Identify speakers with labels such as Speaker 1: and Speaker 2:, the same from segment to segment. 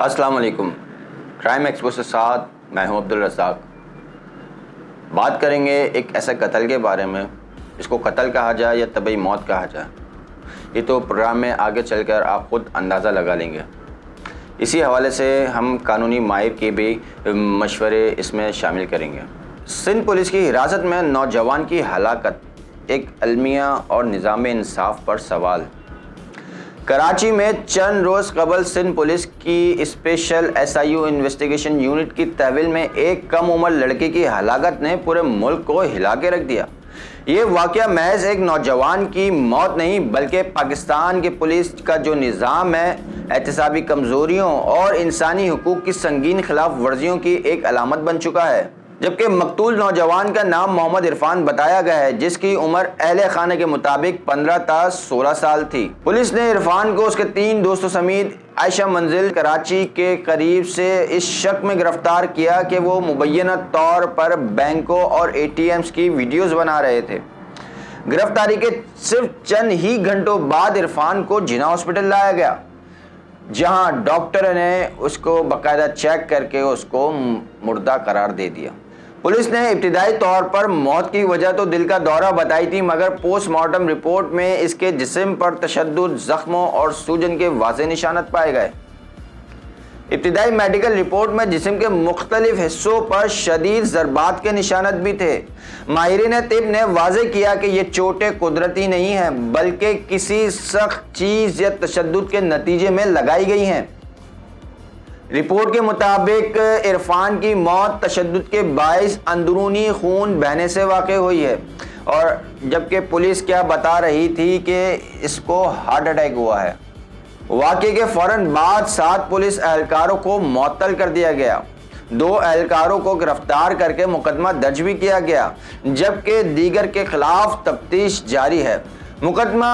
Speaker 1: السلام علیکم. Crime expo سے ساتھ میں ہوں عبدالرزاق. بات کریں گے ایک ایسے قتل کے بارے میں، اس کو قتل کہا جائے یا طبعی موت کہا جائے، یہ تو پروگرام میں آگے چل کر آپ خود اندازہ لگا لیں گے. اسی حوالے سے ہم قانونی ماہر کے بھی مشورے اس میں شامل کریں گے. سندھ پولیس کی حراست میں نوجوان کی ہلاکت، ایک المیہ اور نظام انصاف پر سوال. کراچی میں چند روز قبل سندھ پولیس کی اسپیشل SIU انویسٹیگیشن یونٹ کی تحویل میں ایک کم عمر لڑکی کی ہلاکت نے پورے ملک کو ہلا کے رکھ دیا. یہ واقعہ محض ایک نوجوان کی موت نہیں بلکہ پاکستان کے پولیس کا جو نظام ہے، احتسابی کمزوریوں اور انسانی حقوق کی سنگین خلاف ورزیوں کی ایک علامت بن چکا ہے. جبکہ مقتول نوجوان کا نام محمد عرفان بتایا گیا ہے، جس کی عمر اہل خانہ کے مطابق 15 تا 16 سال تھی. پولیس نے عرفان کو اس کے 3 دوستوں سمیت عائشہ منزل کراچی کے قریب سے اس شک میں گرفتار کیا کہ وہ مبینہ طور پر بینکوں اور ATMs کی ویڈیوز بنا رہے تھے. گرفتاری کے صرف چند ہی گھنٹوں بعد عرفان کو جناح ہاسپٹل لایا گیا، جہاں ڈاکٹر نے اس کو باقاعدہ چیک کر کے اس کو مردہ قرار دے دیا. پولیس نے ابتدائی طور پر موت کی وجہ تو دل کا دورہ بتائی تھی، مگر پوسٹ مارٹم رپورٹ میں اس کے جسم پر تشدد، زخموں اور سوجن کے واضح نشانات پائے گئے. ابتدائی میڈیکل رپورٹ میں جسم کے مختلف حصوں پر شدید ضربات کے نشانات بھی تھے. ماہرین طب نے واضح کیا کہ یہ چوٹیں قدرتی نہیں ہیں بلکہ کسی سخت چیز یا تشدد کے نتیجے میں لگائی گئی ہیں. رپورٹ کے مطابق عرفان کی موت تشدد کے باعث اندرونی خون بہنے سے واقع ہوئی ہے، اور جبکہ پولیس کیا بتا رہی تھی کہ اس کو ہارٹ اٹیک ہوا ہے. واقعے کے فوراً بعد 7 پولیس اہلکاروں کو معطل کر دیا گیا. 2 اہلکاروں کو گرفتار کر کے مقدمہ درج بھی کیا گیا، جبکہ دیگر کے خلاف تفتیش جاری ہے. مقدمہ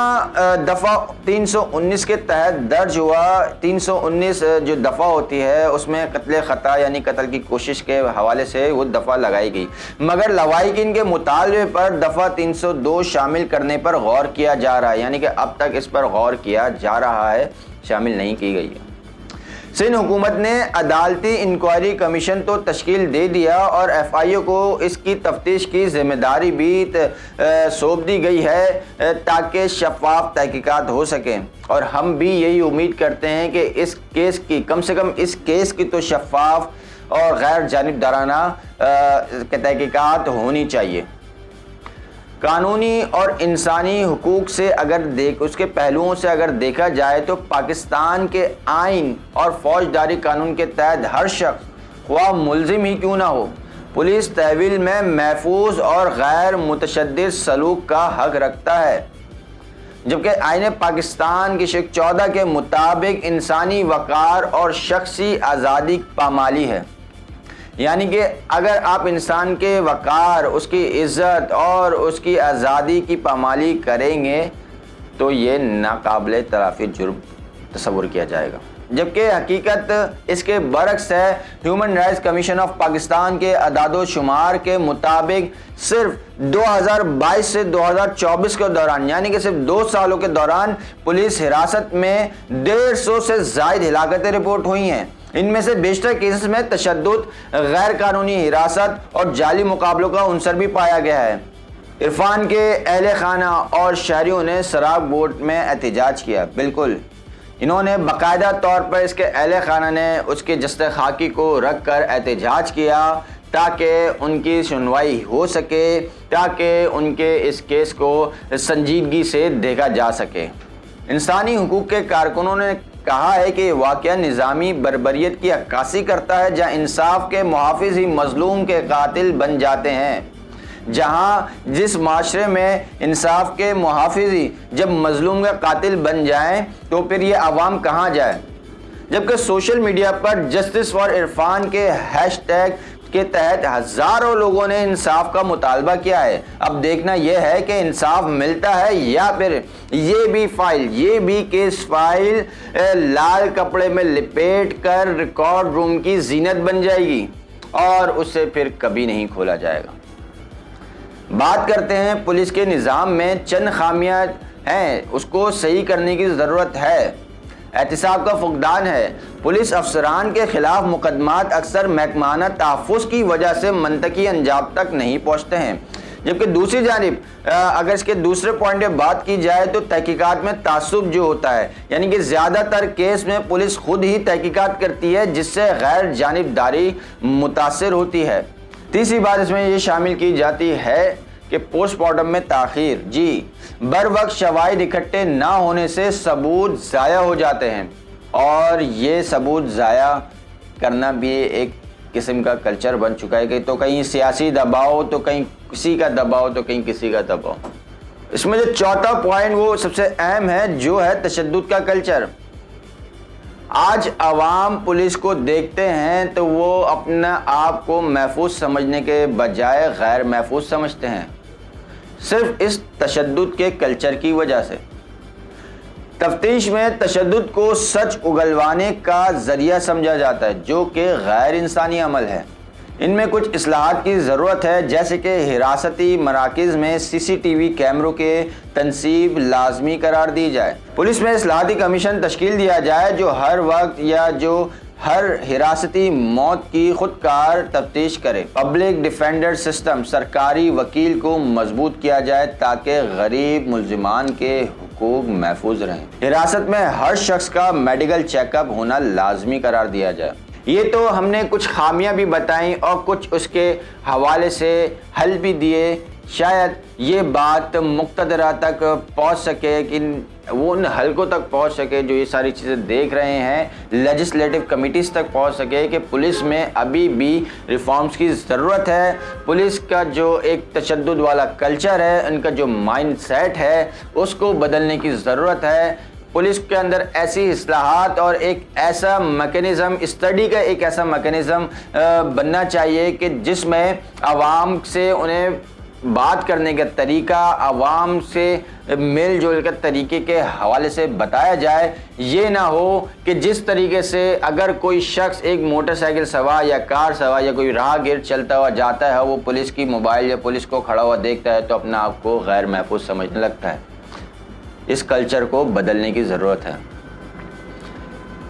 Speaker 1: دفعہ 319 کے تحت درج ہوا. 319 جو دفعہ ہوتی ہے اس میں قتل خطا یعنی قتل کی کوشش کے حوالے سے وہ دفعہ لگائی گئی، مگر لواحقین کے مطالبے پر دفعہ 302 شامل کرنے پر غور کیا جا رہا ہے، یعنی کہ اب تک اس پر غور کیا جا رہا ہے، شامل نہیں کی گئی ہے. سندھ حکومت نے عدالتی انکوائری کمیشن تو تشکیل دے دیا اور FIO کو اس کی تفتیش کی ذمہ داری بھی سونپ دی گئی ہے تاکہ شفاف تحقیقات ہو سکیں، اور ہم بھی یہی امید کرتے ہیں کہ اس کیس کی کم سے کم اس کیس کی تو شفاف اور غیر جانبدارانہ تحقیقات ہونی چاہیے. قانونی اور انسانی حقوق سے اس کے پہلوؤں سے اگر دیکھا جائے تو پاکستان کے آئین اور فوجداری قانون کے تحت ہر شخص خواہ ملزم ہی کیوں نہ ہو، پولیس تحویل میں محفوظ اور غیر متشدد سلوک کا حق رکھتا ہے. جبکہ آئین پاکستان کی شق 14 کے مطابق انسانی وقار اور شخصی آزادی پامالی ہے، یعنی کہ اگر آپ انسان کے وقار، اس کی عزت اور اس کی آزادی کی پامالی کریں گے تو یہ ناقابل تلافی جرم تصور کیا جائے گا. جبکہ حقیقت اس کے برعکس ہے. Human rights commission of Pakistan کے اعداد و شمار کے مطابق صرف 2022 سے 2024 کے دوران، یعنی کہ صرف 2 سالوں کے دوران پولیس حراست میں 150 سے زائد ہلاکتیں رپورٹ ہوئی ہیں. ان میں سے بیشتر کیسز میں تشدد، غیر قانونی حراست اور جعلی مقابلوں کا عنصر بھی پایا گیا ہے. عرفان کے اہل خانہ اور شہریوں نے سراغ بورڈ میں احتجاج کیا. بالکل، انہوں نے باقاعدہ طور پر اس کے اہل خانہ نے اس کے جسد خاکی کو رکھ کر احتجاج کیا تاکہ ان کی سنوائی ہو سکے، تاکہ ان کے اس کیس کو سنجیدگی سے دیکھا جا سکے. انسانی حقوق کے کارکنوں نے کہا ہے کہ یہ واقعہ نظامی بربریت کی عکاسی کرتا ہے، جہاں انصاف کے محافظ ہی مظلوم کے قاتل بن جاتے ہیں. جس معاشرے میں انصاف کے محافظ ہی جب مظلوم کا قاتل بن جائیں تو پھر یہ عوام کہاں جائے. جبکہ social media per justice for Irfan کے ہیش ٹیگ کے تحت ہزاروں لوگوں نے انصاف کا مطالبہ کیا ہے. اب دیکھنا یہ ہے کہ انصاف ملتا ہے یا پھر یہ بھی کیس فائل لال کپڑے میں لپیٹ کر ریکارڈ روم کی زینت بن جائے گی اور اسے پھر کبھی نہیں کھولا جائے گا. بات کرتے ہیں پولیس کے نظام میں چند خامیاں ہیں، اس کو صحیح کرنے کی ضرورت ہے. احتساب کا فقدان ہے۔ پولیس افسران کے خلاف مقدمات اکثر محکمانہ تحفظ کی وجہ سے منطقی انجام تک نہیں پہنچتے ہیں، جبکہ دوسری جانب اگر اس کے دوسرے پوائنٹ پہ بات کی جائے تو تحقیقات میں تعصب جو ہوتا ہے، یعنی کہ زیادہ تر کیس میں پولیس خود ہی تحقیقات کرتی ہے جس سے غیر جانبداری متاثر ہوتی ہے۔ تیسری بات اس میں یہ شامل کی جاتی ہے کہ پوسٹ مارٹم میں تاخیر، جی بر وقت شواہد اکٹھے نہ ہونے سے ثبوت ضائع ہو جاتے ہیں، اور یہ ثبوت ضائع کرنا بھی ایک قسم کا کلچر بن چکا ہے کہ تو کہیں سیاسی دباؤ، تو کہیں کسی کا دباؤ، تو کہیں کسی کا دباؤ۔ اس میں جو چوتھا پوائنٹ وہ سب سے اہم ہے، جو ہے تشدد کا کلچر۔ آج عوام پولیس کو دیکھتے ہیں تو وہ اپنا آپ کو محفوظ سمجھنے کے بجائے غیر محفوظ سمجھتے ہیں، صرف اس تشدد کے کلچر کی وجہ سے۔ تفتیش میں تشدد کو سچ اگلوانے کا ذریعہ سمجھا جاتا ہے، جو کہ غیر انسانی عمل ہے۔ ان میں کچھ اصلاحات کی ضرورت ہے، جیسے کہ حراستی مراکز میں سی سی ٹی وی کیمروں کے تنصیب لازمی قرار دی جائے، پولیس میں اصلاحاتی کمیشن تشکیل دیا جائے جو ہر وقت یا جو ہر حراستی موت کی خودکار تفتیش کرے، پبلک ڈیفینڈر سسٹم سرکاری وکیل کو مضبوط کیا جائے تاکہ غریب ملزمان کے حقوق محفوظ رہیں، حراست میں ہر شخص کا میڈیکل چیک اپ ہونا لازمی قرار دیا جائے۔ یہ تو ہم نے کچھ خامیاں بھی بتائیں اور کچھ اس کے حوالے سے حل بھی دیے، شاید یہ بات مقتدرہ تک پہنچ سکے کہ وہ ان حلقوں تک پہنچ سکے جو یہ ساری چیزیں دیکھ رہے ہیں، لیجسلیٹو کمیٹیز تک پہنچ سکے کہ پولیس میں ابھی بھی ریفارمز کی ضرورت ہے، پولیس کا جو ایک تشدد والا کلچر ہے، ان کا جو مائنڈ سیٹ ہے اس کو بدلنے کی ضرورت ہے۔ پولیس کے اندر ایسی اصلاحات اور ایک ایسا میکینزم، اسٹڈی کا ایک ایسا میکینزم بننا چاہیے کہ جس میں عوام سے انہیں بات کرنے کا طریقہ، عوام سے میل جول کے طریقے کے حوالے سے بتایا جائے۔ یہ نہ ہو کہ جس طریقے سے اگر کوئی شخص ایک موٹر سائیکل سوار یا کار سوار یا کوئی راہ گیر چلتا ہوا جاتا ہے، وہ پولیس کی موبائل یا پولیس کو کھڑا ہوا دیکھتا ہے تو اپنا آپ کو غیر محفوظ سمجھنے لگتا ہے۔ اس کلچر کو بدلنے کی ضرورت ہے۔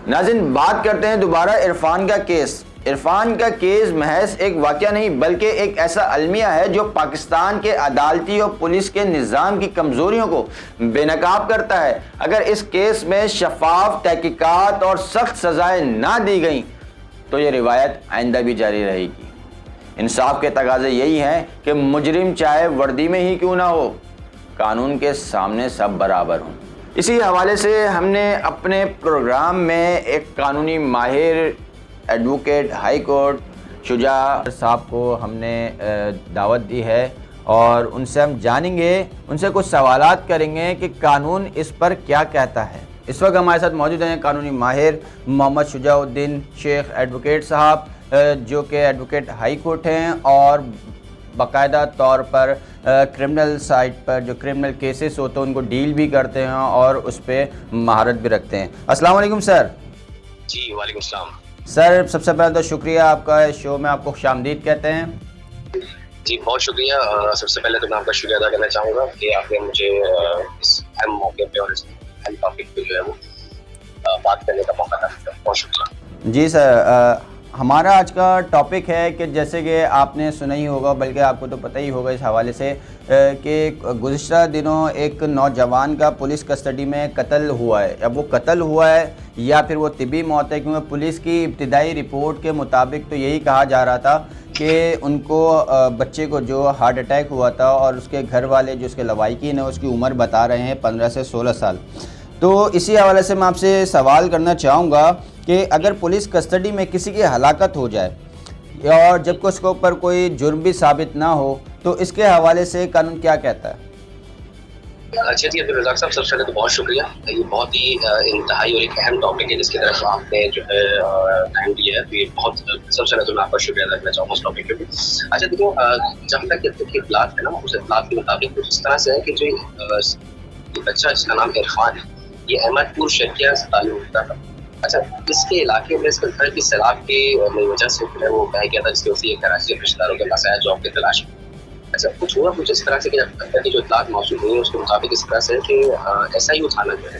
Speaker 1: ناظرین، بات کرتے ہیں دوبارہ عرفان کا کیس۔ عرفان کا کیس محض ایک واقعہ نہیں بلکہ ایک ایسا المیہ ہے جو پاکستان کے عدالتی اور پولیس کے نظام کی کمزوریوں کو بے نقاب کرتا ہے۔ اگر اس کیس میں شفاف تحقیقات اور سخت سزائیں نہ دی گئیں تو یہ روایت آئندہ بھی جاری رہے گی۔ انصاف کے تقاضے یہی ہیں کہ مجرم چاہے وردی میں ہی کیوں نہ ہو، قانون کے سامنے سب برابر ہوں۔ اسی حوالے سے ہم نے اپنے پروگرام میں ایک قانونی ماہر ایڈوکیٹ ہائی کورٹ شجاع صاحب کو ہم نے دعوت دی ہے اور ان سے ہم جانیں گے، ان سے کچھ سوالات کریں گے کہ قانون اس پر کیا کہتا ہے۔ اس وقت ہمارے ساتھ موجود ہیں قانونی ماہر محمد شجاع الدین شیخ ایڈوکیٹ صاحب، جو کہ ایڈوکیٹ ہائی کورٹ ہیں اور باقاعدہ طور پر کرمنل سائٹ پر جو کرمنل کیسز ہوتے ہیں ان کو ڈیل بھی کرتے ہیں اور اس پہ مہارت بھی رکھتے ہیں۔ السلام علیکم سر۔
Speaker 2: جی وعلیکم السلام
Speaker 1: سر، سب سے پہلے تو شکریہ، آپ کا شو میں آپ کو خوش آمدید کہتے ہیں۔
Speaker 2: جی بہت شکریہ۔ سب سے پہلے تو میں آپ کا شکریہ ادا کرنا چاہوں گا کہ آپ نے مجھے اس اہم موقع پہ اور اس اہم ٹاپک پہ جو ہے وہ بات کرنے کا موقع دیا، بہت شکریہ۔
Speaker 1: جی سر، ہمارا آج کا ٹاپک ہے کہ جیسے کہ آپ نے سنا ہی ہوگا، بلکہ آپ کو تو پتہ ہی ہوگا اس حوالے سے کہ گزشتہ دنوں ایک نوجوان کا پولیس کسٹڈی میں قتل ہوا ہے۔ اب وہ قتل ہوا ہے یا پھر وہ طبی موت ہے، کیونکہ پولیس کی ابتدائی رپورٹ کے مطابق تو یہی کہا جا رہا تھا کہ ان کو بچے کو جو ہارٹ اٹیک ہوا تھا اور اس کے گھر والے جو اس کے لواحقین ہیں اس کی عمر بتا رہے ہیں 15 سے 16 سال۔ تو اسی حوالے سے میں آپ سے سوال کرنا چاہوں گا کہ اگر پولیس کسٹڈی میں کسی کی ہلاکت ہو جائے اور جب کہ اس کے اوپر کوئی جرم بھی ثابت نہ ہو تو اس کے حوالے سے قانون کیا کہتا ہے؟
Speaker 2: اچھا جی عبدالرزاق صاحب، سب سے پہلے تو بہت شکریہ۔ یہ بہت ہی انتہائی اور ایک اہم ٹاپک ہے جس کی طرف آپ نے جو ہے ٹائم دیا ہے، یہ بہت سب سے پہلے تو میں آپ کا شکریہ ادا کرنا چاہوں گا اس ٹاپک پہ بھی۔ اچھا دیکھو، جہاں تک اطلاعات ہے نا، اس اطلاعات کے مطابق اس طرح سے ہے کہ جو بچہ جس کا نام عرفان ہے، یہ احمد پور شرقیہ سے تعلق رکھتا تھا۔ اچھا، اس کے علاقے میں اس کے گھر کی سیلاب کی وجہ سے وہ بہ گیا تھا، جس کی وجہ سے یہ کراچی کے رشتہ داروں کے پاس آیا جاب کی تلاش میں۔ اچھا، کچھ اس طرح سے کہ جو اطلاعات موصول ہوئی ہیں اس کے مطابق اس طرح سے کہ ایس آئی او تھانہ جو ہے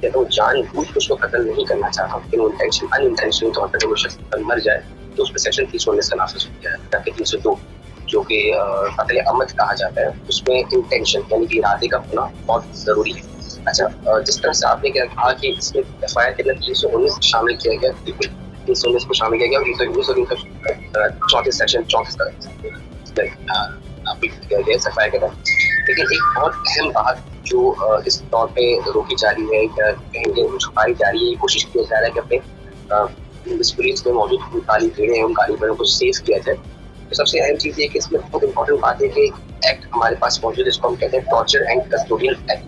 Speaker 2: کہ وہ جان بوجھ کے اس کو قتل نہیں کرنا چاہتا، لیکن ان انٹینشنل طور پر وہ شخص مر جائے تو اس پہ سیکشن 319 کا نافذ ہو گیا ہے، تاکہ 302 جو کہ قتل عمد کہا جاتا ہے، اس میں انٹینشن یعنی کہ ارادے کا ہونا بہت ضروری ہے۔ اچھا، جس طرح سے آپ نے کیا کہا کہ اس میں ایف آئی آر کے اندر 319 شامل کیا گیا، بالکل 319 کو شامل کیا گیا اور 34 سیکشن 34 کیا گیا ایف آئی آر کے اندر۔ لیکن ایک بہت اہم بات جو اس طور پہ روکی جا رہی ہے یا کہیں گے چھپائی جا رہی ہے، کوشش کیا جا رہا ہے کہ اپنے ڈسپلیز میں موجود کالی بھیڑیں ہیں ان کالی بھیڑوں کو سیف کیا جائے۔ تو سب سے اہم چیز یہ کہ اس میں بہت امپورٹنٹ بات ہے کہ ایکٹ ہمارے پاس موجود ہے، اس کو ہم کہتے ہیں ٹارچر اینڈ کسٹوڈیل ایکٹ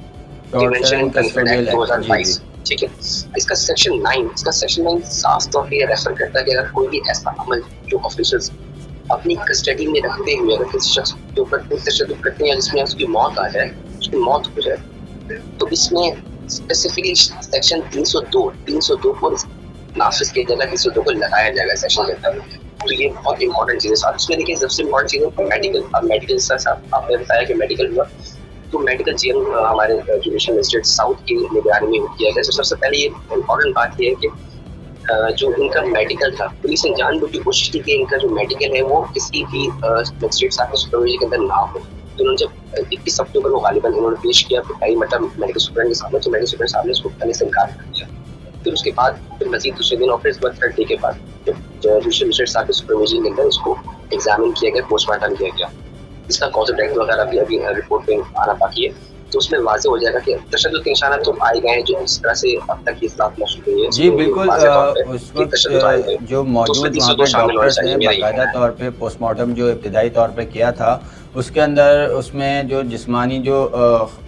Speaker 2: 2022، ٹھیک ہے۔ اس کا سیکشن 9 صاف طور پہ یہ ریفر کرتا ہے کہ اگر کوئی بھی ایسا عمل جو آفیشلز اپنی کسٹڈی میں رکھتے ہوئے اگر کسی شخص کے اوپر تشدد کرتے ہیں یا جس میں اس کی موت آ جائے، اس کی موت ہو جائے، تو اس میں اسپیسیفکلی سیکشن 302 کو نافذ کیا جائے گا، 302 کو لگایا جائے گا سیکشن کے اندر۔ تو یہ بہت امپورٹنٹ چیز ہے۔ ساتھ اس میں دیکھیے سب سے امپورٹنٹ چیز ہے میڈیکل۔ اب میڈیکل آپ نے بتایا کہ میڈیکل ہوا، تو میڈیکل جی ایم ہمارے جوڈیشل مجسٹریٹ ساؤتھ کی نگرانی میں کیا گیا۔ تو سب سے پہلے یہ امپورٹنٹ بات یہ ہے کہ جو ان کا میڈیکل تھا، پولیس نے جان بوجھ کے کوشش کی کہ ان کا جو میڈیکل ہے وہ کسی بھی مجسٹریٹ صاحب کے سپرویژن کے اندر نہ ہو۔ تو انہوں نے جب 21 اکتوبر کو غالباً انہوں نے پیش کیا پہلی مرتبہ میڈیکل سپرنٹ کے سامنے، تو میڈیکل سپرنٹ صاحب نے اس کو کرنے سے انکار کر دیا۔ پھر اس کے بعد پھر مزید دوسرے دن اور پھر اس کے بعد تھرڈ ڈے کے بعد جب جوڈیشل مجسٹریٹ صاحب کے سپرویژن کے اندر اس کو ایگزامن کیا گیا، پوسٹ مارٹم کیا گیا۔ اس کا کاز آف ڈیتھ وغیرہ بھی ابھی رپورٹ پہ آنا باقی ہے، تو اس میں واضح ہو جائے گا کہ تشدد کے نشانات تو پائے گئے ہیں جو اس طرح سے اب تک یہ اطلاعات موصول ہوئی ہے۔
Speaker 3: جی بالکل، اس وقت جو موجود وہاں پہ ڈاکٹرز نے باقاعدہ طور پہ پوسٹ مارٹم جو ابتدائی طور پہ کیا تھا، اس کے اندر اس میں جو جسمانی جو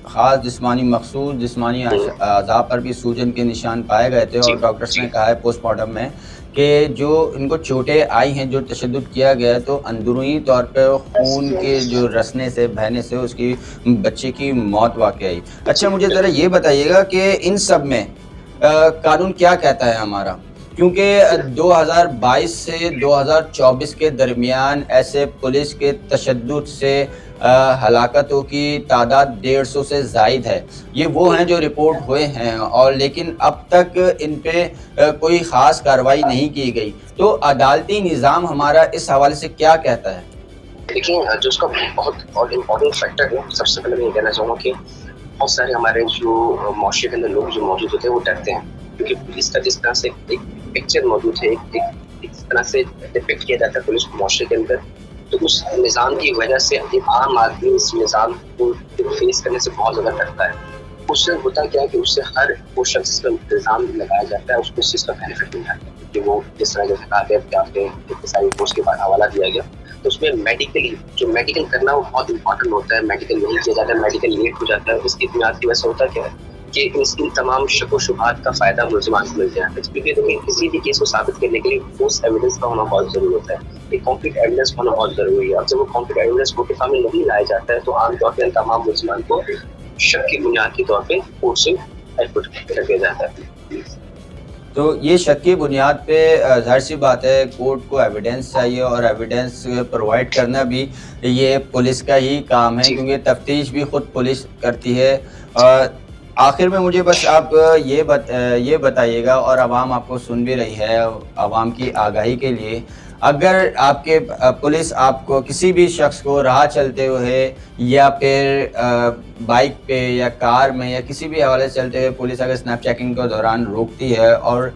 Speaker 3: خاص جسمانی مخصوص جسمانی اعضاء پر بھی سوجن کے نشان پائے گئے تھے، اور ڈاکٹرز نے کہا ہے پوسٹ مارٹم میں کہ جو ان کو چوٹیں آئی ہیں، جو تشدد کیا گیا ہے، تو اندرونی طور پہ خون کے جو رسنے سے بہنے سے اس کی بچے کی موت واقع آئی۔ اچھا مجھے ذرا یہ بتائیے گا کہ ان سب میں قانون کیا کہتا ہے ہمارا، کیونکہ 2022 سے 2024 کے درمیان ایسے پولیس کے تشدد سے ہلاکتوں کی تعداد 150 سے زائد ہے۔ یہ وہ ہیں جو رپورٹ ہوئے ہیں، اور لیکن اب تک ان پہ کوئی خاص کارروائی نہیں کی گئی۔ تو عدالتی نظام ہمارا اس حوالے سے کیا کہتا ہے؟
Speaker 2: دیکھیں، جو اس کا بہت اور امپورٹنٹ فیکٹر ہے، سب سے پہلے میں یہ کہنا چاہوں گا کہ بہت سارے ہمارے جو معاشرے کے اندر لوگ جو موجود ہوتے ہیں وہ ڈرتے ہیں، کیونکہ پولیس کا جس طرح سے ایک پکچر موجود ہے، ایک طرح سے ڈپکٹ کیا جاتا ہے پولیس کو معاشرے کے اندر، تو اس نظام کی وجہ سے ایک عام آدمی اس نظام کو فیس کرنے سے بہت زیادہ ڈرتا ہے۔ اس سے ہوتا کیا ہے کہ اس سے ہر وہ شخص اس کا الزام لگایا جاتا ہے، اس کو اس چیز کا بینیفٹ مل جاتا ہے، کیونکہ وہ جس طرح جیسے کہا گیا کہ آپ نے اقتصادی فورس کے بعد حوالہ دیا گیا، تو اس میں میڈیکل کرنا وہ بہت امپورٹنٹ ہوتا ہے۔ میڈیکل نہیں کیا جاتا ہے، میڈیکل لیٹ ہو جاتا ہے، اس کی بنیاد کی وجہ سے ہوتا کیا ہے کہ ان تمام شک و شبہات کا فائدہ ملزمان کو مل جاتا ہے، کیونکہ کسی بھی کیس کو ثابت کرنے کے لیے ٹھوس ایویڈنس کا ہونا بہت ضروری ہوتا ہے، ایک کانکریٹ ایویڈنس ہونا بہت ضروری ہے، اور جب وہ کانکریٹ ایویڈنس کورٹ کے سامنے نہیں لایا جاتا ہے تو عام طور پہ تمام ملزمان کو شک کی بنیاد کے طور پہ کورٹ سے ایڈمٹ کر دیا جاتا ہے۔
Speaker 3: تو یہ شک کی بنیاد پہ ظاہر سی بات ہے کورٹ کو ایویڈنس چاہیے، اور ایویڈنس پرووائڈ کرنا بھی یہ پولیس کا ہی کام ہے، کیونکہ تفتیش بھی خود پولیس کرتی ہے۔ آخر میں مجھے بس آپ یہ بتائیے گا، اور عوام آپ کو سن بھی رہی ہے، عوام کی آگاہی کے لیے، اگر آپ کے پولیس آپ کو کسی بھی شخص کو راہ چلتے ہوئے یا پھر بائک پہ یا کار میں یا کسی بھی حوالے سے چلتے ہوئے پولیس اگر اسنیپ چیکنگ کے دوران روکتی ہے، اور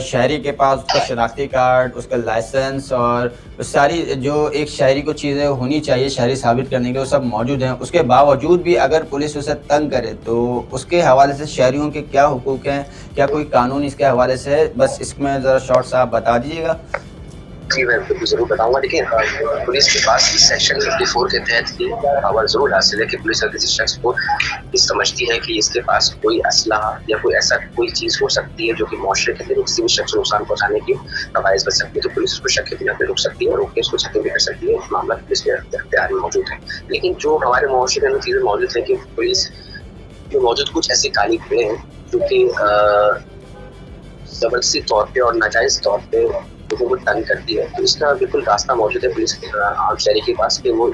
Speaker 3: شہری کے پاس اس کا شناختی کارڈ، اس کا لائسنس اور ساری جو ایک شہری کو چیزیں ہونی چاہیے شہری ثابت کرنے کے، وہ سب موجود ہیں، اس کے باوجود بھی اگر پولیس اسے تنگ کرے تو اس کے حوالے سے شہریوں کے کیا حقوق ہیں، کیا کوئی قانون اس کے حوالے سے ہے؟ بس اس میں ذرا شارٹ سا آپ بتا دیجیے گا۔
Speaker 2: جی میں بالکل ضرور بتاؤں گا۔ دیکھیں، پولیس کے پاس سیکشن 54 کے تحت یہ پاور ضرور حاصل ہے کہ پولیس اگر کسی شخص کو یہ سمجھتی ہے کہ اس کے پاس کوئی اسلحہ یا کوئی ایسا کوئی چیز ہو سکتی ہے جو کہ معاشرے کے اندر کسی بھی شخص کو نقصان پہنچانے کی باعث بن سکتی ہے، تو پولیس اس کو شک کے بنا پہ روک سکتی ہے اور روک کے اس کو چیکنگ بھی کر سکتی ہے۔ معاملہ پولیس کے اختیار میں موجود ہے، لیکن جو ہمارے معاشرے کے اندر چیزیں موجود ہیں کہ پولیس میں موجود کچھ ایسی کالی بھیڑیں ہیں جو کہ زبردستی طور پہ اور ناجائز طور پہ لوگوں کو تنگ کرتی ہے، تو اس کا بالکل راستہ موجود ہے پولیس عام شہری کے پاس کہ وہ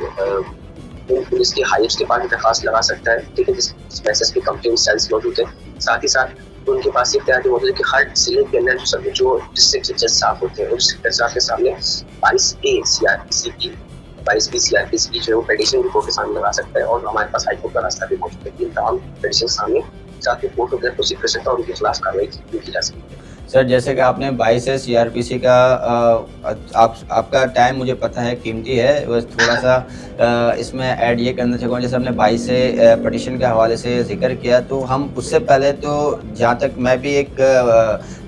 Speaker 2: پولیس کے ہائیسٹ کے پاس درخواست لگا سکتا ہے، ٹھیک ہے، جس بیسس پہ کمپلین سیلز موجود ہے۔ ساتھ ہی ساتھ ان کے پاس ایک طرح کی ہوتا ہے کہ ہر ضلع کے اندر جو ڈسٹرکٹ جج صاحب ہوتے ہیں اس جج صاحب کے سامنے 22A CRPC کی 22B CRPC کی جو ہے وہ پیٹیشن بھی کورٹ کے سامنے لگا سکتا ہے. اور ہمارے پاس ہائی کورٹ کا راستہ بھی موجود ہے کہ تمام پیٹیشن سامنے جا کے کورٹ وغیرہ پروسیڈ کر سکتا ہے اور ان کے خلاف کارروائی کی جا سکتی ہے.
Speaker 3: سر جیسے کہ آپ نے 22 CRPC کا آپ کا ٹائم مجھے پتہ ہے قیمتی ہے, بس تھوڑا سا اس میں ایڈ یہ کرنا چاہوں گا. جیسے ہم نے 22 پٹیشن کے حوالے سے ذکر کیا, تو ہم اس سے پہلے تو جہاں تک میں بھی ایک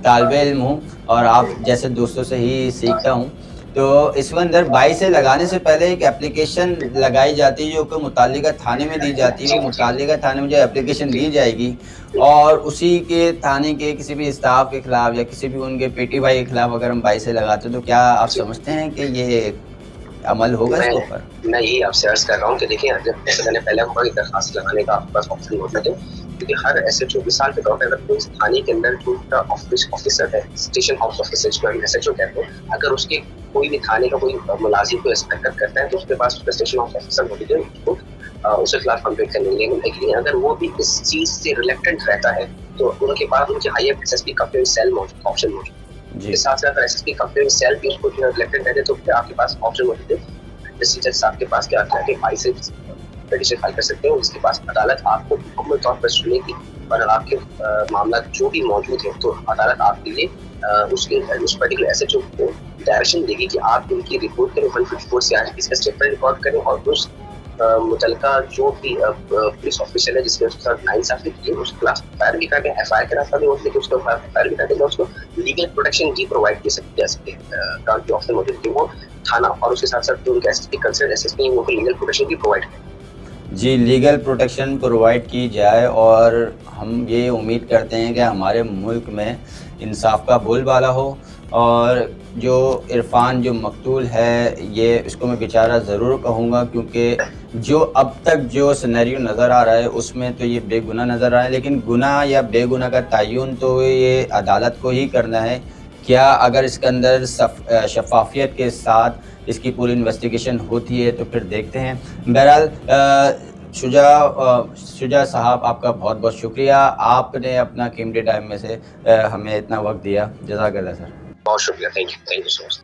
Speaker 3: طالب علم ہوں اور آپ جیسے دوستوں سے ہی سیکھتا ہوں, تو اس کے اندر 22 لگانے سے پہلے ایک اپلیکیشن لگائی جاتی ہے جو کہ متعلقہ تھانے میں دی جاتی ہے. متعلقہ تھانے میں جو اپلیکیشن دی جائے گی اور اسی کے تھانے کے کسی بھی اسٹاف کے خلاف یا کسی بھی ان کے PTY کے خلاف اگر ہم 22 لگاتے ہیں تو کیا آپ سمجھتے ہیں کہ یہ عمل ہوگا اس کے اوپر؟
Speaker 2: میں یہی آپ سے عرض کر رہا ہوں کہ دیکھیں, جیسے میں نے پہلے ہوا کہ درخواست لگانے کا آپ کے پاس آپشن ہوتا ہے, کیونکہ ہر SHO مثال کے طور پہ اگر کوئی تھانے کے اندر جو آفیسر ہے, اسٹیشن ہاؤس آفیسر جو ہم SHO کہتے ہیں, اگر اس کے کوئی بھی تھانے کا کوئی ملازم کو انسپیکٹ کرتا ہے تو اس کے پاس اسٹیشن ہاؤس آفیسر ہوتی ہے اس کے خلاف کمپلین کرنے کے لیے. اگر وہ بھی اس چیز سے ریلیکٹنٹ رہتا ہے تو ان کے بعد ان کے ہائر SSP کمپلین سیل موجود آپشن موجود ہے. اس ساتھ ساتھ اگر SSP کمپلین سیل بھی اس کو ریلیکٹنٹ رہتے تو پھر آپ کے پاس آپشن موجود ہے. ڈسٹرکٹ جج صاحب کے پاس کیا کہ 22 پیٹیشن فائل کر سکتے ہیں. اس کے پاس عدالت آپ کو مکمل طور پر سنے گی اور اگر آپ کے معاملات جو بھی موجود ہیں تو عدالت آپ کے لیے اس پرٹیکولر SHO کو ڈائریکشن دے گی کہ آپ ان کی رپورٹ کریں, 154 CRPC کا اسٹیٹمنٹ ریکارڈ کریں اور اس متعلقہ جو بھی پولیس آفیسر ہے جس نے اس کے ساتھ ناانصافی کی اس کے خلاف FIR بھی کر کے FIR کا راستہ بھی ہوتا ہے کہ اس کو FIR بھی کر دیں گے, اس کو لیگل پروٹیکشن بھی پرووائڈ کی جا سکتی ہے کی آپشن موجود ہے کہ وہ تھانہ اور اس کے ساتھ ساتھ جو ان کا SSP کنسرن SSP وہ لیگل پروٹیکشن بھی پرووائڈ کریں.
Speaker 3: جی, لیگل پروٹیکشن پرووائڈ کی جائے اور ہم یہ امید کرتے ہیں کہ ہمارے ملک میں انصاف کا بول بالا ہو. اور جو عرفان جو مقتول ہے یہ اس کو میں بیچارہ ضرور کہوں گا, کیونکہ جو اب تک جو سینیریو نظر آ رہا ہے اس میں تو یہ بے گناہ نظر آ رہا ہے, لیکن گناہ یا بے گناہ کا تعین تو یہ عدالت کو ہی کرنا ہے. کیا اگر اس کے اندر شفافیت کے ساتھ اس کی پوری انویسٹیگیشن ہوتی ہے تو پھر دیکھتے ہیں. بہرحال شجاع صاحب آپ کا بہت بہت شکریہ, آپ نے اپنا قیمتی ٹائم میں سے ہمیں اتنا وقت دیا. جزاک اللہ سر.
Speaker 2: بہت شکریہ. Thank you so much.